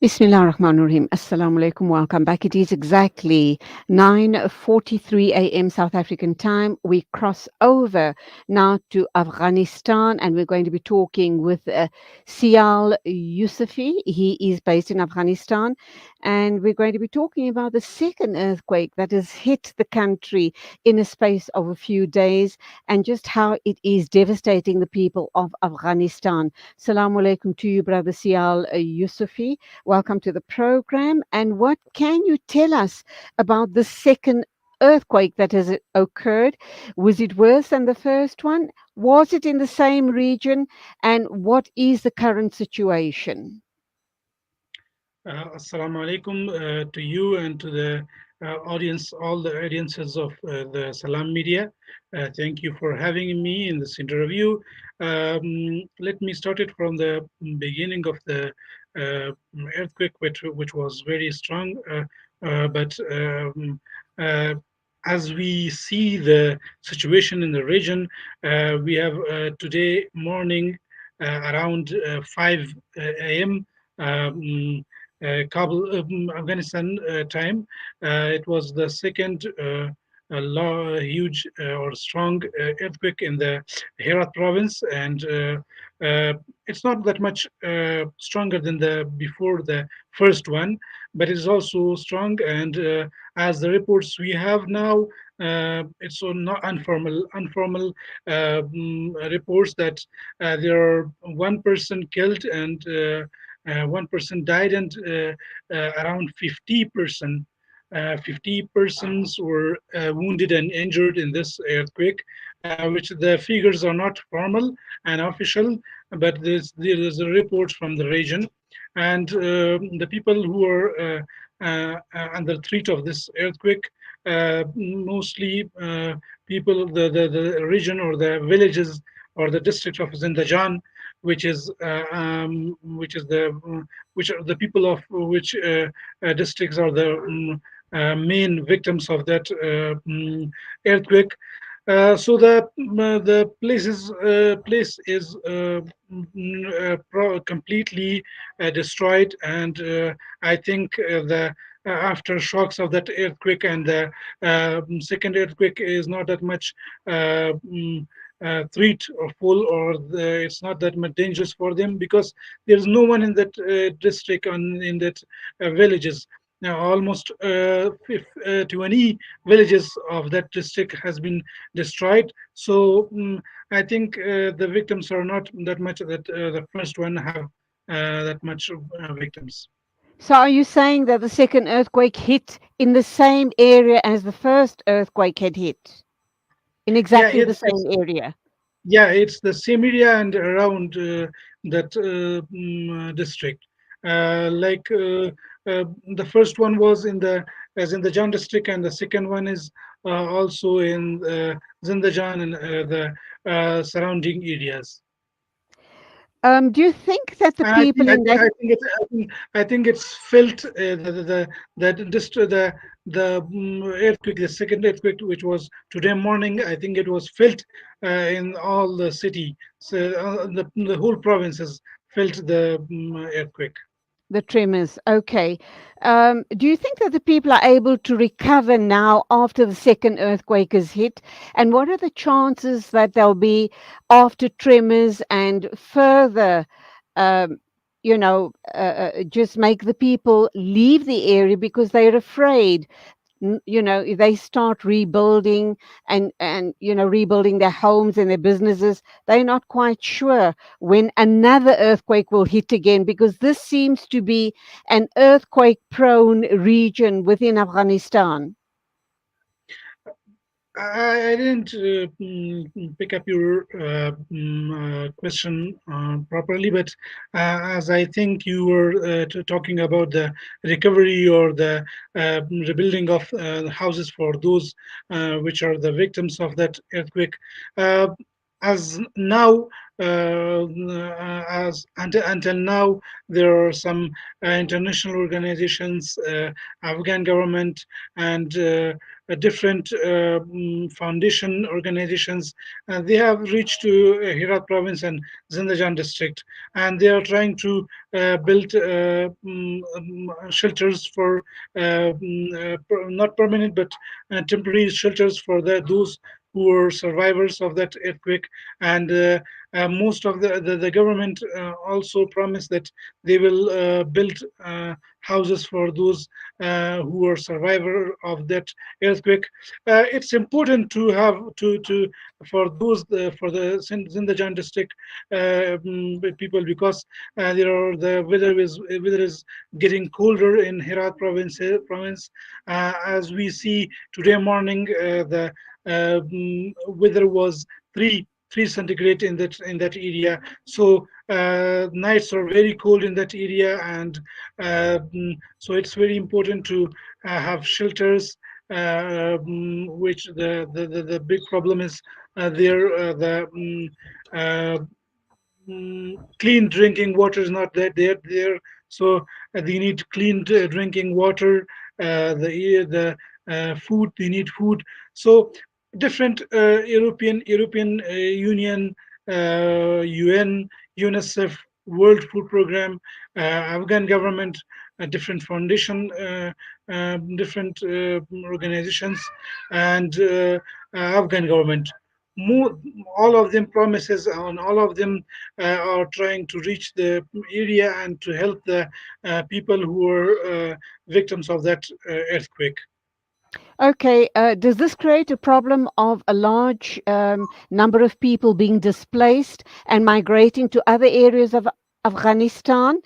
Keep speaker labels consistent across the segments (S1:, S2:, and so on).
S1: Bismillah ar-Rahman ar-Rahim. Assalamu alaikum. Welcome back. It is exactly 9:43 a.m. South African time. We cross over now to Afghanistan, and we're going to be talking with Sial Yousofi. He is based in Afghanistan, and we're going to be talking about the second earthquake that has hit the country in a space of a few days, and just how it is devastating the people of Afghanistan. Assalamu alaikum to you, brother Sial Yousofi. Welcome to the program. And what can you tell us about the second earthquake that has occurred? Was it worse than the first one? Was it in the same region? And what is the current situation?
S2: Assalamu alaikum to you and to the audience, all the audiences of the Salam Media. Thank you for having me in this interview. Let me start it from the beginning of the uh, earthquake, which was very strong, but uh, as we see the situation in the region, we have today morning around 5 a.m. Kabul, Afghanistan time. It was the second huge or strong earthquake in the Herat province, and it's not that much stronger than the before the first one, but it's also strong. And as the reports we have now, it's so not informal reports that there are one person killed and one person died, and around 50 persons were wounded and injured in this earthquake, which the figures are not formal and official, but there is a report from the region. And the people who are under threat of this earthquake, mostly people, the region or the villages or the district of Zindajan, which is the which are the people of which districts are the main victims of that earthquake. So the place is completely destroyed, and I think the aftershocks of that earthquake and the second earthquake is not that much threat or full, or it's not that much dangerous for them, because there's no one in that district in that villages. Now, almost 20 villages of that district has been destroyed. So I think the victims are not that much that the first one have that much victims.
S1: So, are you saying that the second earthquake hit in the same area as the first earthquake had hit? In
S2: Yeah,
S1: exactly the
S2: it's
S1: same area?
S2: yeah, it's the same area and around that district. Like the first one was in the as in the Jan district, and the second one is also in Zindajan and the surrounding areas.
S1: Do you think that the
S2: And I
S1: people
S2: think I
S1: in
S2: think
S1: that
S2: I think it's I think it's felt the earthquake, the second earthquake, which was today morning. I think it was felt in all the city. So the whole province has felt the earthquake.
S1: The tremors. Okay. Do you think that the people are able to recover now after the second earthquake is hit? And what are the chances that there'll be after tremors and further, um, just make the people leave the area because they're afraid? If they start rebuilding and rebuilding their homes and their businesses, they're not quite sure when another earthquake will hit again, because this seems to be an earthquake prone region within Afghanistan.
S2: I didn't pick up your question properly, but as I think you were talking about the recovery or the rebuilding of houses for those which are the victims of that earthquake, uh, as now. As until now, there are some international organizations, Afghan government, and different foundation organizations, and they have reached to Herat province and Zindajan district, and they are trying to build shelters for not permanent but temporary shelters for those who were survivors of that earthquake. And most of the government also promised that they will build houses for those who are survivor of that earthquake. It's important to have to for those for the Zindajan district people, because there are the weather is getting colder in Herat province. As we see today morning, the weather was three centigrade in that area. So nights are very cold in that area, and so it's very important to have shelters. Which the big problem is there the clean drinking water is not there. So they need clean drinking water. The food, they need food. So different European Union, UN, UNICEF, World Food Program, Afghan government, different foundation, different organizations, and Afghan government. More, all of them promises, and all of them are trying to reach the area and to help the people who are victims of that earthquake.
S1: Okay, does this create a problem of a large number of people being displaced and migrating to other areas of Afghanistan?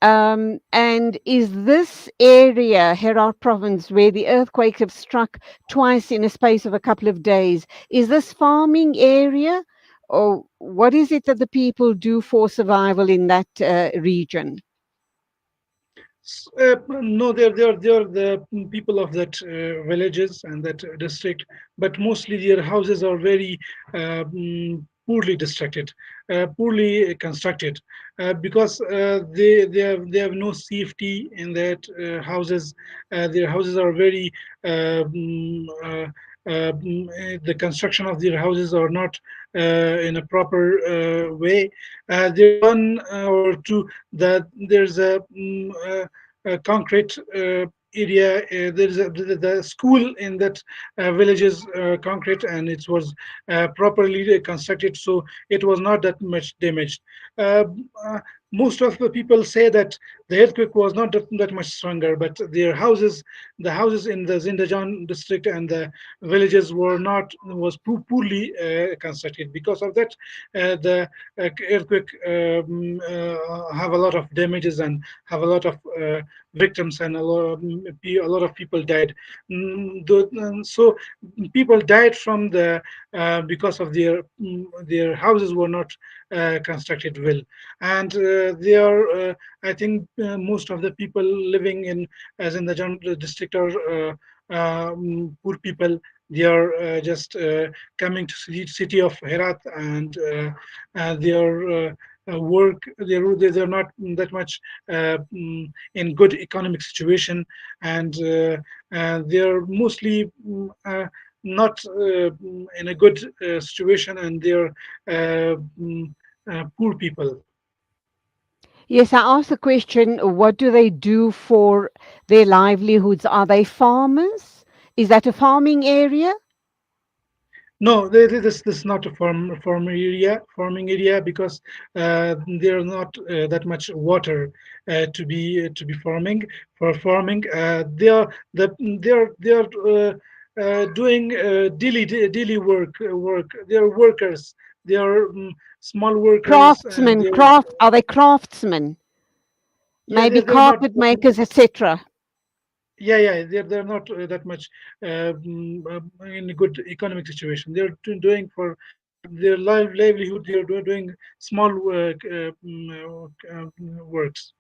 S1: And is this area, Herat province, where the earthquakes have struck twice in a space of a couple of days, is this farming area? Or what is it that the people do for survival in that region?
S2: No, they're the people of that villages and that district, but mostly their houses are very poorly constructed, because they have no safety in that houses. Their houses are very the construction of their houses are not in a proper way. There's one or two that there's a concrete area. There's the school in that village is concrete, and it was properly constructed, so it was not that much damaged. Uh, uh, Most of the people say that the earthquake was not that much stronger, but their houses, the houses in the Zindajan district and the villages were not was poorly constructed. Because of that, the earthquake have a lot of damages and have a lot of victims, and a lot of people died. So people died from the because of their houses were not constructed well, and they are I think most of the people living in as in the general district are poor people. They are just coming to city of Herat, and they are work. They're not that much in good economic situation, and they're mostly not in a good situation, and they're poor people.
S1: Yes, I asked the question, what do they do for their livelihoods? Are they farmers? Is that a farming area?
S2: No, this is not a farming area, because there are not that much water to be farming. They are doing daily work. They are workers. They are small workers, and
S1: Craftsmen, are they craftsmen?
S2: yeah,
S1: Maybe
S2: they're not.
S1: carpet makers, etc.
S2: Yeah, they're not that much in a good economic situation. They're doing for their livelihood. They're doing small works.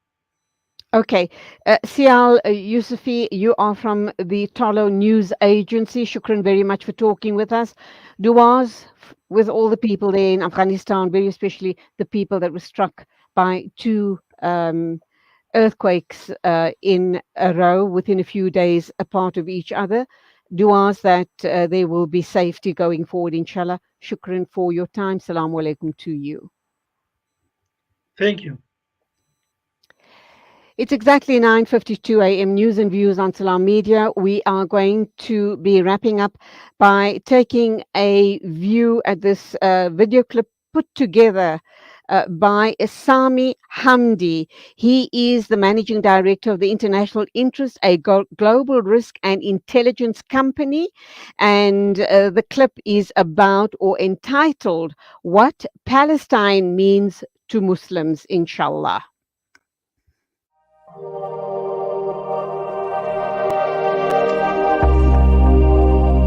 S1: Okay. Sial Yousofi, you are from the TOLONews agency. Shukran very much for talking with us. Duas with all the people there in Afghanistan, very especially the people that were struck by two earthquakes in a row within a few days apart of each other. du'as that there will be safety going forward, inshallah. Shukran for your time. Salaam alaikum to you.
S2: Thank you.
S1: It's exactly 9:52 a.m. News and views on Salam Media. We are going to be wrapping up by taking a view at this video clip put together by Sami Hamdi. He is the managing director of the International Interest, a global risk and intelligence company. And the clip is about or entitled, What Palestine Means to Muslims, inshallah.